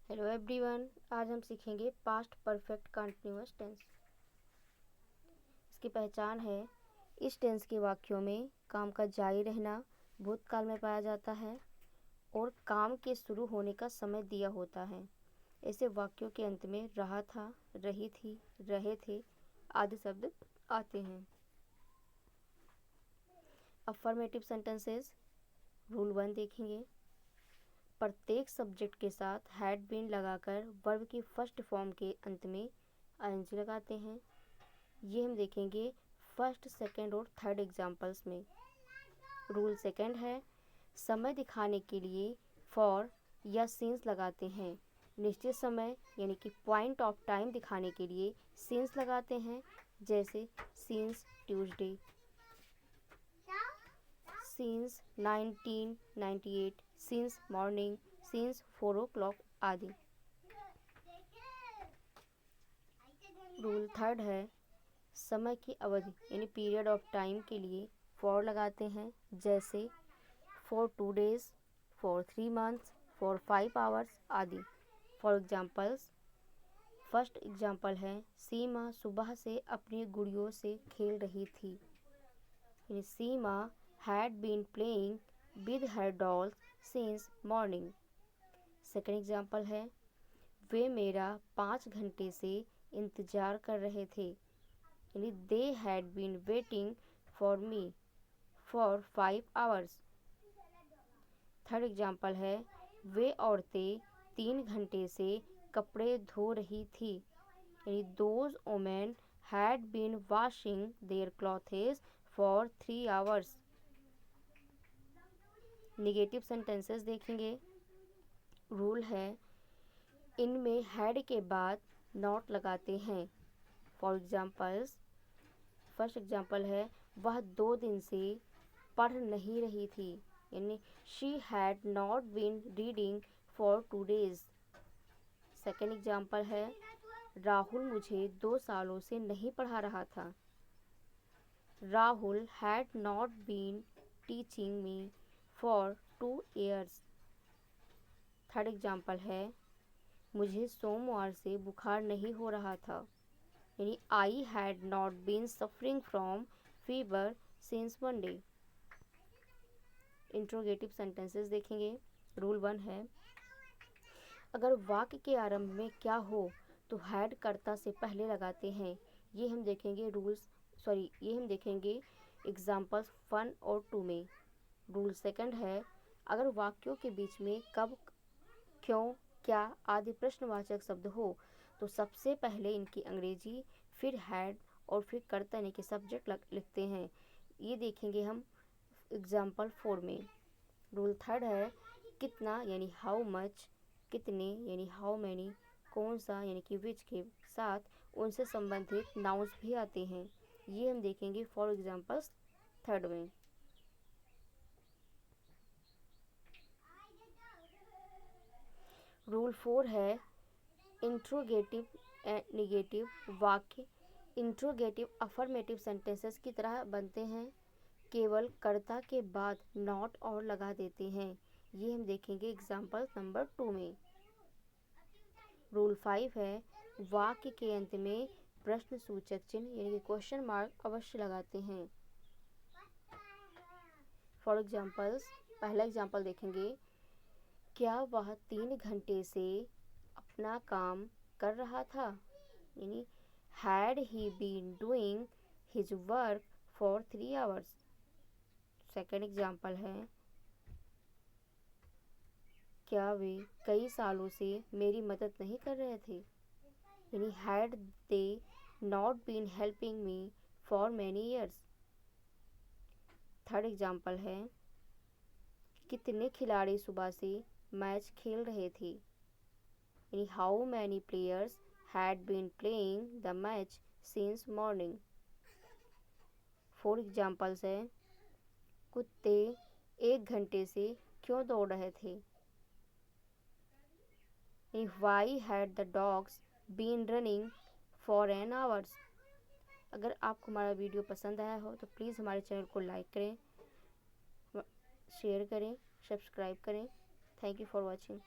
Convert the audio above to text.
Hello everyone, आज हम सीखेंगे पास्ट परफेक्ट कंटिन्यूअस टेंस। इसकी पहचान है, इस टेंस के वाक्यों में काम का जारी रहना भूतकाल में पाया जाता है और काम के शुरू होने का समय दिया होता है। ऐसे वाक्यों के अंत में रहा था, रही थी, रहे थे आदि शब्द आते हैं। अफर्मेटिव सेंटेंसेस रूल 1 देखेंगे। प्रत्येक सब्जेक्ट के साथ हैड बीन लगाकर वर्ब की फर्स्ट फॉर्म के अंत में आईएनजी लगाते हैं। ये हम देखेंगे फर्स्ट, सेकंड और थर्ड एग्जाम्पल्स में। रूल सेकंड है, समय दिखाने के लिए फॉर या सिंस लगाते हैं। निश्चित समय यानी कि पॉइंट ऑफ टाइम दिखाने के लिए सिंस लगाते हैं, जैसे since Tuesday, since 1998, since morning, since 4 o'clock आदि। रूल थर्ड है, समय की अवधि यानी पीरियड ऑफ टाइम के लिए फॉर लगाते हैं, जैसे for 2 days, for 3 months, for 5 hours आदि। फॉर एग्जाम्पल्स, फर्स्ट एग्जाम्पल है, सीमा सुबह से अपनी गुड़ियों से खेल रही थी, यानी सीमा had been playing with her dolls since morning। Second example है, वे मेरा 5 घंटे से इंतज़ार कर रहे थे, यानी they had been waiting for me for 5 hours। Third example है, वे औरतें 3 घंटे से कपड़े धो रही थी, यानी those women had been washing their clothes for 3 hours। Negative sentences देखेंगे। रूल है, इनमें हैड के बाद नॉट लगाते हैं। फॉर एग्जाम्पल्स, फर्स्ट एग्जाम्पल है, वह 2 दिन से पढ़ नहीं रही थी, यानी she had not been reading for 2 days। Second example है, राहुल मुझे 2 सालों से नहीं पढ़ा रहा था, Rahul had not been teaching me for 2 years। Third example है, मुझे सोमवार से बुखार नहीं हो रहा था, यानी I had not been suffering from fever since Monday. Interrogative sentences देखेंगे। रूल 1 है, अगर वाक्य के आरंभ में क्या हो तो हैड कर्ता से पहले लगाते हैं। ये हम देखेंगे एग्जाम्पल्स 1 और 2 में। रूल सेकंड है, अगर वाक्यों के बीच में कब, क्यों, क्या आदि प्रश्नवाचक शब्द हो तो सबसे पहले इनकी अंग्रेजी, फिर हैड और फिर कर्ता यानी कि सब्जेक्ट लिखते हैं। ये देखेंगे हम एग्जाम्पल 4 में। रूल थर्ड है, कितना यानी हाउ मच, कितने यानी हाउ मैनी, कौन सा यानी कि विच के साथ उनसे संबंधित नाउन्स भी आते हैं। ये हम देखेंगे फॉर एग्जाम्पल्स 3rd में। रूल 4 है, इंट्रोगेटिव एंड निगेटिव वाक्य इंट्रोगेटिव अफर्मेटिव सेंटेंसेस की तरह बनते हैं, केवल कर्ता के बाद नॉट और लगा देते हैं। ये हम देखेंगे एग्जाम्पल नंबर 2 में। रूल 5 है, वाक्य के अंत में प्रश्न सूचक चिन्ह यानी कि क्वेश्चन मार्क अवश्य लगाते हैं। फॉर एग्जाम्पल्स, पहला एग्जाम्पल देखेंगे, क्या वह 3 घंटे से अपना काम कर रहा था, यानी had he been doing his work for 3 hours। Second example है, क्या वे कई सालों से मेरी मदद नहीं कर रहे थे, यानी had they not been helping me for many years. Third example है, कितने खिलाड़ी सुबह से मैच खेल रहे थे, यानी how many players had been playing the match since morning. 4 examples है, कुत्ते 1 घंटे से क्यों दौड़ रहे थे, यानी why had the dogs been running for an hours. अगर आपको हमारा वीडियो पसंद आया हो तो प्लीज़ हमारे चैनल को लाइक करें, शेयर करें, सब्सक्राइब करें। Thank you for watching.